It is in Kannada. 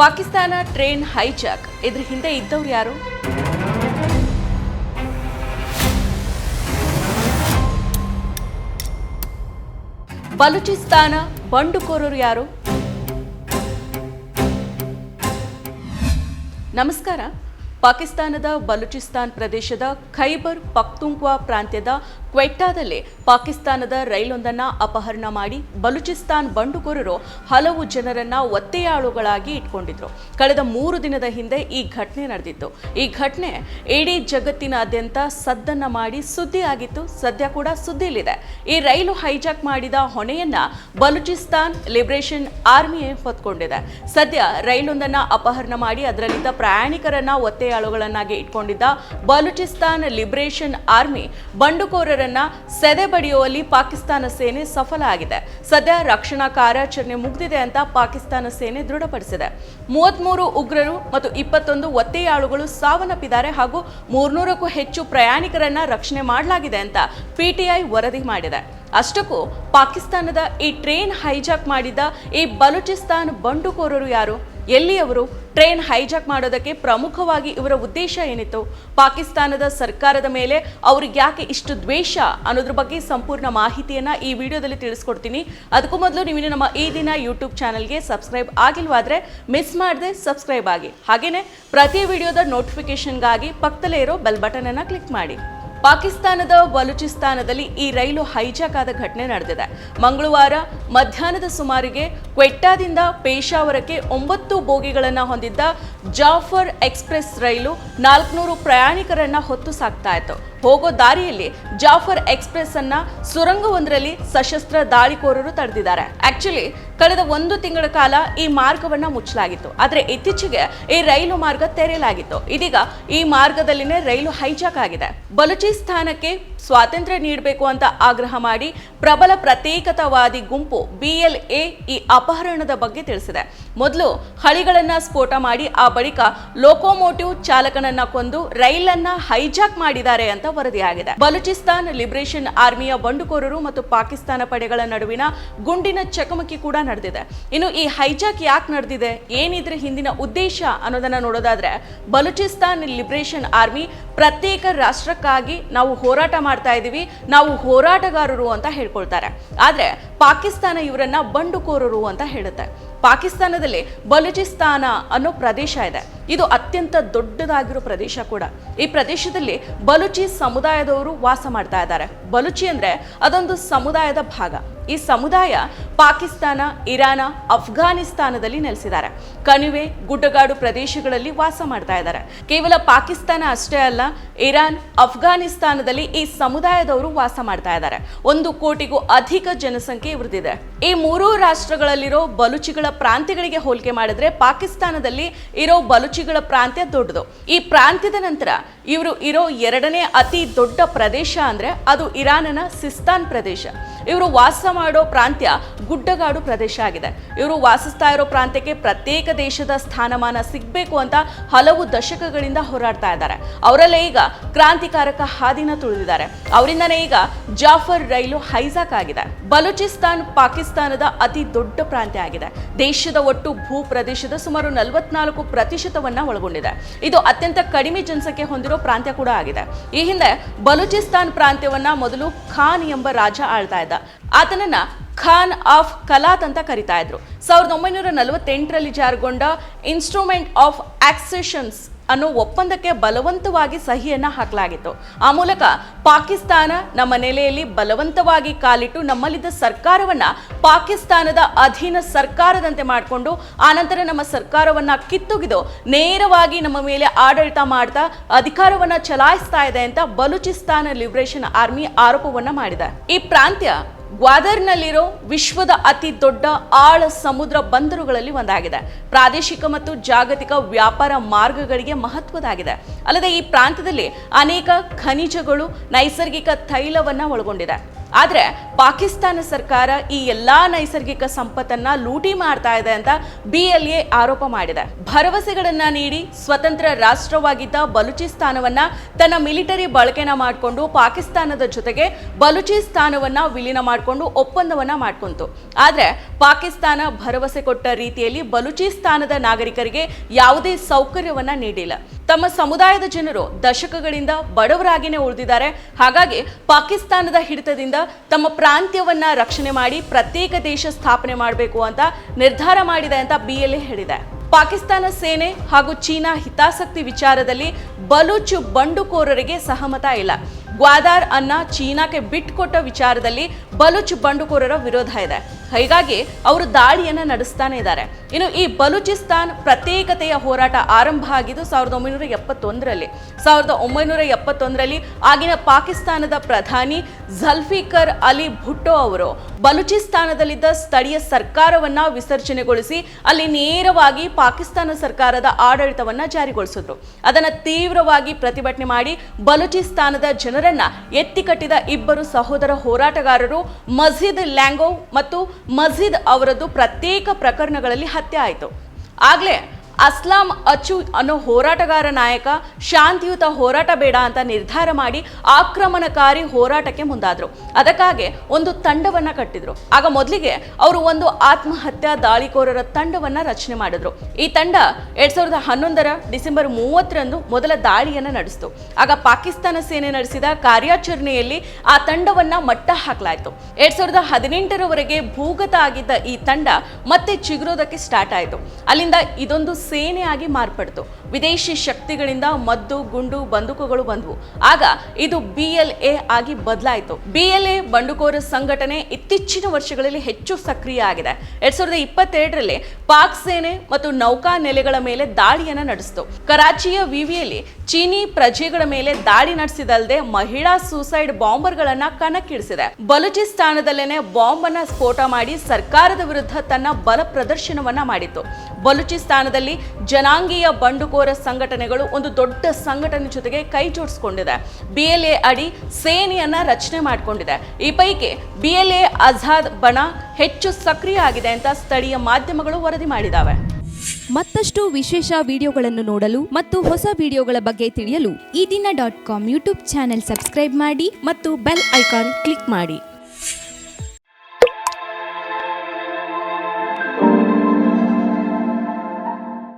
ಪಾಕಿಸ್ತಾನ ಟ್ರೇನ್ ಹೈಜಾಕ್ ಇದ್ರ ಹಿಂದೆ ಇದ್ದವ್ರು ಯಾರು? ಬಲೂಚಿಸ್ತಾನ ಬಂಡುಕೋರರು ಯಾರು? ನಮಸ್ಕಾರ. ಪಾಕಿಸ್ತಾನದ ಬಲೂಚಿಸ್ತಾನ್ ಪ್ರದೇಶದ ಖೈಬರ್ ಪಖ್ತೂನ್ಖ್ವಾ ಪ್ರಾಂತ್ಯದ ಕ್ವೆಟ್ಟಾದಲ್ಲಿ ಪಾಕಿಸ್ತಾನದ ರೈಲೊಂದನ್ನು ಅಪಹರಣ ಮಾಡಿ ಬಲೂಚಿಸ್ತಾನ್ ಬಂಡುಕೋರರು ಹಲವು ಜನರನ್ನ ಒತ್ತೆಯಾಳುಗಳಾಗಿ ಇಟ್ಕೊಂಡಿದ್ರು. ಕಳೆದ 3 ದಿನದ ಹಿಂದೆ ಈ ಘಟನೆ ನಡೆದಿತ್ತು. ಈ ಘಟನೆ ಇಡೀ ಜಗತ್ತಿನಾದ್ಯಂತ ಸದ್ದನ್ನ ಮಾಡಿ ಸುದ್ದಿ ಆಗಿತ್ತು. ಸದ್ಯ ಕೂಡ ಸುದ್ದಿಯಲ್ಲಿದೆ. ಈ ರೈಲು ಹೈಜಾಕ್ ಮಾಡಿದ ಹೊಣೆಯನ್ನ ಬಲೂಚಿಸ್ತಾನ್ ಲಿಬರೇಷನ್ ಆರ್ಮಿ ಹೊತ್ಕೊಂಡಿದೆ. ಸದ್ಯ ರೈಲೊಂದನ್ನ ಅಪಹರಣ ಮಾಡಿ ಅದರಲ್ಲಿದ್ದ ಪ್ರಯಾಣಿಕರನ್ನ ಒತ್ತೆಯಾಳುಗಳನ್ನಾಗಿ ಇಟ್ಕೊಂಡಿದ್ದ ಬಲೂಚಿಸ್ತಾನ್ ಲಿಬರೇಷನ್ ಆರ್ಮಿ ಬಂಡುಕೋರರ ಸೆದೆ ಬಡಿಯುವಲ್ಲಿ ಪಾಕಿಸ್ತಾನ ಸೇನೆ ಸಫಲ ಆಗಿದೆ. ಸದ್ಯ ರಕ್ಷಣಾ ಕಾರ್ಯಾಚರಣೆ ಮುಗಿದಿದೆ ಅಂತ ಪಾಕಿಸ್ತಾನ ಸೇನೆ ದೃಢಪಡಿಸಿದೆ. 33 ಉಗ್ರರು ಮತ್ತು 21 ಒತ್ತೆಯಾಳುಗಳು ಸಾವನ್ನಪ್ಪಿದ್ದಾರೆ ಹಾಗೂ 300ಕ್ಕೂ ಹೆಚ್ಚು ಪ್ರಯಾಣಿಕರನ್ನ ರಕ್ಷಣೆ ಮಾಡಲಾಗಿದೆ ಅಂತ PTI ವರದಿ ಮಾಡಿದೆ. ಅಷ್ಟಕ್ಕೂ ಪಾಕಿಸ್ತಾನದ ಈ ಟ್ರೇನ್ ಹೈಜಾಕ್ ಮಾಡಿದ ಈ ಬಲೂಚಿಸ್ತಾನ್ ಬಂಡುಕೋರರು ಯಾರು? ಎಲ್ಲಿಯವರು? ಟ್ರೇನ್ ಹೈಜಾಕ್ ಮಾಡೋದಕ್ಕೆ ಪ್ರಮುಖವಾಗಿ ಇವರ ಉದ್ದೇಶ ಏನಿತ್ತು? ಪಾಕಿಸ್ತಾನದ ಸರ್ಕಾರದ ಮೇಲೆ ಅವ್ರಿಗೆ ಯಾಕೆ ಇಷ್ಟು ದ್ವೇಷ ಅನ್ನೋದ್ರ ಬಗ್ಗೆ ಸಂಪೂರ್ಣ ಮಾಹಿತಿಯನ್ನ ಈ ವಿಡಿಯೋದಲ್ಲಿ ತಿಳಿಸ್ಕೊಡ್ತೀನಿ. ಅದಕ್ಕೂ ಮೊದಲು ನೀವು ನಮ್ಮ ಈ ದಿನ ಯೂಟ್ಯೂಬ್ ಚಾನಲ್ಗೆ ಸಬ್ಸ್ಕ್ರೈಬ್ ಆಗಿಲ್ವಾದ್ರೆ ಮಿಸ್ ಮಾಡದೆ ಸಬ್ಸ್ಕ್ರೈಬ್ ಆಗಿ. ಹಾಗೇನೆ ಪ್ರತಿ ವಿಡಿಯೋದ ನೋಟಿಫಿಕೇಶನ್ಗಾಗಿ ಪಕ್ಕದಲ್ಲೇ ಇರೋ ಬೆಲ್ ಬಟನ್ ಅನ್ನ ಕ್ಲಿಕ್ ಮಾಡಿ. ಪಾಕಿಸ್ತಾನದ ಬಲೂಚಿಸ್ತಾನದಲ್ಲಿ ಈ ರೈಲು ಹೈಜಾಕ್ ಆದ ಘಟನೆ ನಡೆದಿದೆ. ಮಂಗಳವಾರ ಮಧ್ಯಾಹ್ನದ ಸುಮಾರಿಗೆ ಕ್ವೆಟ್ಟಾದಿಂದ ಪೇಶಾವರಕ್ಕೆ 9 ಬೋಗಿಗಳನ್ನು ಹೊಂದಿದ್ದ ಜಾಫರ್ ಎಕ್ಸ್ಪ್ರೆಸ್ ರೈಲು 400 ಪ್ರಯಾಣಿಕರನ್ನ ಹೊತ್ತು ಸಾಗ್ತಾ ಇತ್ತು. ಹೋಗೋ ದಾರಿಯಲ್ಲಿ ಜಾಫರ್ ಎಕ್ಸ್ಪ್ರೆಸ್ ಅನ್ನ ಸುರಂಗವೊಂದರಲ್ಲಿ ಸಶಸ್ತ್ರ ದಾಳಿಕೋರರು ತಡೆದಿದ್ದಾರೆ. ಆಕ್ಚುಲಿ ಕಳೆದ 1 ತಿಂಗಳ ಕಾಲ ಈ ಮಾರ್ಗವನ್ನ ಮುಚ್ಚಲಾಗಿತ್ತು. ಆದ್ರೆ ಇತ್ತೀಚೆಗೆ ಈ ರೈಲು ಮಾರ್ಗ ತೆರೆಯಲಾಗಿತ್ತು. ಇದೀಗ ಈ ಮಾರ್ಗದಲ್ಲಿನೇ ರೈಲು ಹೈಜಾಕ್ ಆಗಿದೆ. ಬಲೂಚಿಸ್ತಾನಕ್ಕೆ ಸ್ವಾತಂತ್ರ್ಯ ನೀಡಬೇಕು ಅಂತ ಆಗ್ರಹ ಮಾಡಿ ಪ್ರಬಲ ಪ್ರತ್ಯೇಕತಾವಾದಿ ಗುಂಪು BLA ಈ ಅಪಹರಣದ ಬಗ್ಗೆ ತಿಳಿಸಿದೆ. ಮೊದಲು ಹಳಿಗಳನ್ನ ಸ್ಫೋಟ ಮಾಡಿ ಆ ಬಳಿಕ ಲೋಕೋಮೋಟಿವ್ ಚಾಲಕನನ್ನ ಕೊಂದು ರೈಲನ್ನ ಹೈಜಾಕ್ ಮಾಡಿದ್ದಾರೆ ಅಂತ ವರದಿಯಾಗಿದೆ. ಬಲೂಚಿಸ್ತಾನ್ ಲಿಬರೇಷನ್ ಆರ್ಮಿಯ ಬಂಡುಕೋರರು ಮತ್ತು ಪಾಕಿಸ್ತಾನ ಪಡೆಗಳ ನಡುವಿನ ಗುಂಡಿನ ಚಕಮಕಿ ಕೂಡ ನಡೆದಿದೆ. ಇನ್ನು ಈ ಹೈಜಾಕ್ ಯಾಕೆ ನಡೆದಿದೆ, ಏನಿದ್ರೆ ಹಿಂದಿನ ಉದ್ದೇಶ ಅನ್ನೋದನ್ನ ನೋಡೋದಾದ್ರೆ, ಬಲೂಚಿಸ್ತಾನ್ ಲಿಬರೇಷನ್ ಆರ್ಮಿ ಪ್ರತ್ಯೇಕ ರಾಷ್ಟ್ರಕ್ಕಾಗಿ ನಾವು ಹೋರಾಟ ಮಾಡ್ತಾ ಇದೀವಿ, ನಾವು ಹೋರಾಟಗಾರರು ಅಂತ ಹೇಳ್ಕೊಳ್ತಾರೆ. ಆದ್ರೆ ಪಾಕಿಸ್ತಾನ ಇವರನ್ನ ಬಂಡುಕೋರರು ಅಂತ ಹೇಳುತ್ತೆ. ಪಾಕಿಸ್ತಾನದಲ್ಲಿ ಬಲೂಚಿಸ್ತಾನ ಅನ್ನೋ ಪ್ರದೇಶ ಇದೆ. ಇದು ಅತ್ಯಂತ ದೊಡ್ಡದಾಗಿರೋ ಪ್ರದೇಶ ಕೂಡ. ಈ ಪ್ರದೇಶದಲ್ಲಿ ಬಲೂಚಿ ಸಮುದಾಯದವರು ವಾಸ ಮಾಡ್ತಾ ಇದ್ದಾರೆ. ಬಲೂಚಿ ಅಂದ್ರೆ ಅದೊಂದು ಸಮುದಾಯದ ಭಾಗ. ಈ ಸಮುದಾಯ ಪಾಕಿಸ್ತಾನ, ಇರಾನ, ಅಫ್ಘಾನಿಸ್ತಾನದಲ್ಲಿ ನೆಲೆಸಿದ್ದಾರೆ. ಕಣಿವೆ, ಗುಡ್ಡಗಾಡು ಪ್ರದೇಶಗಳಲ್ಲಿ ವಾಸ ಮಾಡ್ತಾ ಇದ್ದಾರೆ. ಕೇವಲ ಪಾಕಿಸ್ತಾನ ಅಷ್ಟೇ ಅಲ್ಲ, ಇರಾನ್, ಅಫ್ಘಾನಿಸ್ತಾನದಲ್ಲಿ ಈ ಸಮುದಾಯದವರು ವಾಸ ಮಾಡ್ತಾ ಇದ್ದಾರೆ. 1 ಕೋಟಿಗೂ ಅಧಿಕ ಜನಸಂಖ್ಯೆ ಇವ್ರದಿದೆ. ಈ 3 ರಾಷ್ಟ್ರಗಳಲ್ಲಿರೋ ಬಲೂಚಿಗಳ ಪ್ರಾಂತ್ಯಗಳಿಗೆ ಹೋಲಿಕೆ ಮಾಡಿದ್ರೆ ಪಾಕಿಸ್ತಾನದಲ್ಲಿ ಇರೋ ಬಲೂಚಿಗಳ ಪ್ರಾಂತ್ಯ ದೊಡ್ಡದು. ಈ ಪ್ರಾಂತ್ಯದ ನಂತರ ಇವರು ಇರೋ 2ನೇ ಅತಿ ದೊಡ್ಡ ಪ್ರದೇಶ ಅಂದ್ರೆ ಅದು ಇರಾನನ ಸಿಸ್ತಾನ್ ಪ್ರದೇಶ. ಇವರು ವಾಸ ಮಾಡೋ ಪ್ರಾಂತ್ಯ ಗುಡ್ಡಗಾಡು ಪ್ರದೇಶ ಆಗಿದೆ. ಇವರು ವಾಸಿಸ್ತಾ ಇರೋ ಪ್ರಾಂತ್ಯಕ್ಕೆ ಪ್ರತ್ಯೇಕ ದೇಶದ ಸ್ಥಾನಮಾನ ಸಿಗಬೇಕು ಅಂತ ಹಲವು ದಶಕಗಳಿಂದ ಹೋರಾಡ್ತಾ ಇದ್ದಾರೆ. ಅವರಲ್ಲೇ ಈಗ ಕ್ರಾಂತಿಕಾರಕ ಹಾದಿನ ತುಳಿದಿದ್ದಾರೆ. ಅವರಿಂದನೇ ಈಗ ಜಾಫರ್ ರೈಲು ಹೈಜಾಕ್ ಆಗಿದೆ. ಬಲೂಚಿಸ್ತಾನ್ ಪಾಕಿಸ್ತಾನದ ಅತಿ ದೊಡ್ಡ ಪ್ರಾಂತ್ಯ ಆಗಿದೆ. ದೇಶದ ಒಟ್ಟು ಭೂ ಪ್ರದೇಶದ ಸುಮಾರು 44% ಒಳಗೊಂಡಿದೆ. ಇದು ಅತ್ಯಂತ ಕಡಿಮೆ ಜನಸಂಖ್ಯೆ ಹೊಂದಿರೋ ಪ್ರಾಂತ್ಯ ಕೂಡ ಆಗಿದೆ. ಈ ಹಿಂದೆ ಬಲೂಚಿಸ್ತಾನ್ ಪ್ರಾಂತ್ಯವನ್ನ ಮೊದಲು ಖಾನ್ ಎಂಬ ರಾಜ ಆಳ್ತಾ ಇದ್ದ. ಆತನನ್ನ ಖಾನ್ ಆಫ್ ಕಲಾತ್ ಅಂತ ಕರಿತಾ ಇದ್ರು. 1948ರಲ್ಲಿ ಜಾರಿಗೊಂಡ ಇನ್ಸ್ಟ್ರೂಮೆಂಟ್ ಆಫ್ ಆಕ್ಸೆಷನ್ಸ್ ಅನ್ನೋ ಒಪ್ಪಂದಕ್ಕೆ ಬಲವಂತವಾಗಿ ಸಹಿಯನ್ನ ಹಾಕಲಾಗಿತ್ತು. ಆ ಮೂಲಕ ಪಾಕಿಸ್ತಾನ ನಮ್ಮ ನೆಲೆಯಲ್ಲಿ ಬಲವಂತವಾಗಿ ಕಾಲಿಟ್ಟು ನಮ್ಮಲ್ಲಿದ್ದ ಸರ್ಕಾರವನ್ನ ಪಾಕಿಸ್ತಾನದ ಅಧೀನ ಸರ್ಕಾರದಂತೆ ಮಾಡಿಕೊಂಡು ಆನಂತರ ನಮ್ಮ ಸರ್ಕಾರವನ್ನ ಕಿತ್ತೊಗೆದು ನೇರವಾಗಿ ನಮ್ಮ ಮೇಲೆ ಆಡಳಿತ ಮಾಡ್ತಾ ಅಧಿಕಾರವನ್ನ ಚಲಾಯಿಸ್ತಾ ಇದೆ ಅಂತ ಬಲೂಚಿಸ್ತಾನ್ ಲಿಬರೇಷನ್ ಆರ್ಮಿ ಆರೋಪವನ್ನ ಮಾಡಿದೆ. ಈ ಪ್ರಾಂತ್ಯ ಗ್ವಾದರ್ನಲ್ಲಿರೋ ವಿಶ್ವದ ಅತಿ ದೊಡ್ಡ ಆಳ ಸಮುದ್ರ ಬಂದರುಗಳಲ್ಲಿ ಒಂದಾಗಿದೆ. ಪ್ರಾದೇಶಿಕ ಮತ್ತು ಜಾಗತಿಕ ವ್ಯಾಪಾರ ಮಾರ್ಗಗಳಿಗೆ ಮಹತ್ವದಾಗಿದೆ. ಅಲ್ಲದೆ ಈ ಪ್ರಾಂತ್ಯದಲ್ಲಿ ಅನೇಕ ಖನಿಜಗಳು, ನೈಸರ್ಗಿಕ ತೈಲವನ್ನ ಒಳಗೊಂಡಿದೆ. ಆದ್ರೆ ಪಾಕಿಸ್ತಾನ ಸರ್ಕಾರ ಈ ಎಲ್ಲಾ ನೈಸರ್ಗಿಕ ಸಂಪತ್ತನ್ನ ಲೂಟಿ ಮಾಡ್ತಾ ಇದೆ ಅಂತ BLA ಆರೋಪ ಮಾಡಿದೆ. ಭರವಸೆಗಳನ್ನ ನೀಡಿ ಸ್ವತಂತ್ರ ರಾಷ್ಟ್ರವಾಗಿದ್ದ ಬಲೂಚಿಸ್ತಾನವನ್ನ ತನ್ನ ಮಿಲಿಟರಿ ಬಳಕೆನ ಮಾಡಿಕೊಂಡು ಪಾಕಿಸ್ತಾನದ ಜೊತೆಗೆ ಬಲೂಚಿಸ್ತಾನವನ್ನ ವಿಲೀನ ಮಾಡಿಕೊಂಡು ಒಪ್ಪಂದವನ್ನ ಮಾಡ್ಕೊಂತು. ಆದ್ರೆ ಪಾಕಿಸ್ತಾನ ಭರವಸೆ ಕೊಟ್ಟ ರೀತಿಯಲ್ಲಿ ಬಲೂಚಿಸ್ತಾನದ ನಾಗರಿಕರಿಗೆ ಯಾವುದೇ ಸೌಕರ್ಯವನ್ನ ನೀಡಿಲ್ಲ. ತಮ್ಮ ಸಮುದಾಯದ ಜನರು ದಶಕಗಳಿಂದ ಬಡವರಾಗಿನೇ ಉಳಿದಿದ್ದಾರೆ. ಹಾಗಾಗಿ ಪಾಕಿಸ್ತಾನದ ಹಿಡಿತದಿಂದ ತಮ್ಮ ಪ್ರಾಂತ್ಯವನ್ನ ರಕ್ಷಣೆ ಮಾಡಿ ಪ್ರತ್ಯೇಕ ದೇಶ ಸ್ಥಾಪನೆ ಮಾಡಬೇಕು ಅಂತ ನಿರ್ಧಾರ ಮಾಡಿದೆ ಅಂತ BLA ಹೇಳಿದೆ. ಪಾಕಿಸ್ತಾನ ಸೇನೆ ಹಾಗೂ ಚೀನಾ ಹಿತಾಸಕ್ತಿ ವಿಚಾರದಲ್ಲಿ ಬಲೂಚ್ ಬಂಡುಕೋರರಿಗೆ ಸಹಮತ ಇಲ್ಲ. ಗ್ವಾದಾರ್ ಅನ್ನ ಚೀನಾಕ್ಕೆ ಬಿಟ್ಕೊಟ್ಟ ವಿಚಾರದಲ್ಲಿ ಬಲೂಚ್ ಬಂಡುಕೋರರ ವಿರೋಧ ಇದೆ. ಹೀಗಾಗಿ ಅವರು ದಾಳಿಯನ್ನ ನಡೆಸ್ತಾನೆ ಇದ್ದಾರೆ. ಇನ್ನು ಈ ಬಲೂಚಿಸ್ತಾನ್ ಪ್ರತ್ಯೇಕತೆಯ ಹೋರಾಟ ಆರಂಭ ಆಗಿದ್ದು 1971ರಲ್ಲಿ. 1971ರಲ್ಲಿ ಆಗಿನ ಪಾಕಿಸ್ತಾನದ ಪ್ರಧಾನಿ ಜುಲ್ಫಿಕರ್ ಅಲಿ ಭುಟ್ಟೋ ಅವರು ಬಲೂಚಿಸ್ತಾನದಲ್ಲಿದ್ದ ಸ್ಥಳೀಯ ಸರ್ಕಾರವನ್ನ ವಿಸರ್ಜನೆಗೊಳಿಸಿ ಅಲ್ಲಿ ನೇರವಾಗಿ ಪಾಕಿಸ್ತಾನ ಸರ್ಕಾರದ ಆಡಳಿತವನ್ನ ಜಾರಿಗೊಳಿಸಿದ್ರು. ಅದನ್ನ ತೀವ್ರವಾಗಿ ಪ್ರತಿಭಟನೆ ಮಾಡಿ ಬಲೂಚಿಸ್ತಾನದ ಜನರನ್ನ ಎತ್ತಿಕಟ್ಟಿದ ಇಬ್ಬರು ಸಹೋದರ ಹೋರಾಟಗಾರರು ಮಜೀದ್ ಲ್ಯಾಂಗೋವ್ ಮತ್ತು ಮಜೀದ್ ಅವರದ್ದು ಪ್ರತ್ಯೇಕ ಪ್ರಕರಣಗಳಲ್ಲಿ ಹತ್ಯೆ ಆಯಿತು. ಆಗ್ಲೇ ಅಸ್ಲಾಂ ಅಚು ಅನ್ನೋ ಹೋರಾಟಗಾರ ನಾಯಕ ಶಾಂತಿಯುತ ಹೋರಾಟ ಬೇಡ ಅಂತ ನಿರ್ಧಾರ ಮಾಡಿ ಆಕ್ರಮಣಕಾರಿ ಹೋರಾಟಕ್ಕೆ ಮುಂದಾದ್ರು. ಅದಕ್ಕಾಗಿ ಒಂದು ತಂಡವನ್ನ ಕಟ್ಟಿದ್ರು. ಆಗ ಮೊದಲಿಗೆ ಅವರು ಒಂದು ಆತ್ಮಹತ್ಯಾ ದಾಳಿಕೋರರ ತಂಡವನ್ನ ರಚನೆ ಮಾಡಿದ್ರು. ಈ ತಂಡ 2011ರ ಡಿಸೆಂಬರ್ 30ರಂದು ಮೊದಲ ದಾಳಿಯನ್ನ ನಡೆಸಿತು. ಆಗ ಪಾಕಿಸ್ತಾನ ಸೇನೆ ನಡೆಸಿದ ಕಾರ್ಯಾಚರಣೆಯಲ್ಲಿ ಆ ತಂಡವನ್ನ ಮಟ್ಟ ಹಾಕಲಾಯಿತು. 2018ರವರೆಗೆ ಭೂಗತ ಆಗಿದ್ದ ಈ ತಂಡ ಮತ್ತೆ ಚಿಗುರೋದಕ್ಕೆ ಸ್ಟಾರ್ಟ್ ಆಯಿತು. ಅಲ್ಲಿಂದ ಇದೊಂದು ಸೇನೆಯಾಗಿ ಮಾರ್ಪಡ್ತು. ವಿದೇಶಿ ಶಕ್ತಿಗಳಿಂದ ಮದ್ದು ಗುಂಡು ಬಂದೂಕುಗಳು ಬಂದವು. ಆಗ ಇದು BLA ಆಗಿ ಬದಲಾಯಿತು. BLA ಬಂಡುಕೋರ ಸಂಘಟನೆ ಇತ್ತೀಚಿನ ವರ್ಷಗಳಲ್ಲಿ ಹೆಚ್ಚು ಸಕ್ರಿಯ ಆಗಿದೆ. 2022ರಲ್ಲಿ ಪಾಕ್ ಸೇನೆ ಮತ್ತು ನೌಕಾ ನೆಲೆಗಳ ಮೇಲೆ ದಾಳಿಯನ್ನ ನಡೆಸಿತು. ಕರಾಚಿಯ ವಿವಿಯಲ್ಲಿ ಚೀನಿ ಪ್ರಜೆಗಳ ಮೇಲೆ ದಾಳಿ ನಡೆಸಿದಲ್ಲದೆ ಮಹಿಳಾ ಸೂಸೈಡ್ ಬಾಂಬರ್ಗಳನ್ನ ಕಣಕ್ಕಿಳಿಸಿದೆ. ಬಲೂಚಿಸ್ತಾನದಲ್ಲೇನೆ ಬಾಂಬ್ ಅನ್ನ ಸ್ಫೋಟ ಮಾಡಿ ಸರ್ಕಾರದ ವಿರುದ್ಧ ತನ್ನ ಬಲ ಪ್ರದರ್ಶನವನ್ನ ಮಾಡಿತ್ತು. ಬಲೂಚಿಸ್ತಾನದಲ್ಲಿ ಜನಾಂಗೀಯ ಬಂಡುಕೋರ ಸಂಘಟನೆಗಳು ಒಂದು ದೊಡ್ಡ ಸಂಘಟನೆ ಜೊತೆಗೆ ಕೈ ಜೋಡಿಸಿಕೊಂಡಿದೆ. BLA ಅಡಿ ಸೇನೆಯನ್ನ ರಚನೆ ಮಾಡಿಕೊಂಡಿದೆ. ಈ ಪೈಕಿ BLA ಆಜಾದ್ ಬಣ ಹೆಚ್ಚು ಸಕ್ರಿಯ ಆಗಿದೆ ಅಂತ ಸ್ಥಳೀಯ ಮಾಧ್ಯಮಗಳು ವರದಿ ಮಾಡಿದಾವೆ. ಮತ್ತಷ್ಟು ವಿಶೇಷ ವಿಡಿಯೋಗಳನ್ನು ನೋಡಲು ಮತ್ತು ಹೊಸ ವಿಡಿಯೋಗಳ ಬಗ್ಗೆ ತಿಳಿಯಲು ಈ ದಿನ .com ಯೂಟ್ಯೂಬ್ ಚಾನೆಲ್ ಸಬ್ಸ್ಕ್ರೈಬ್ ಮಾಡಿ ಮತ್ತು ಬೆಲ್ ಐಕಾನ್ ಕ್ಲಿಕ್ ಮಾಡಿ.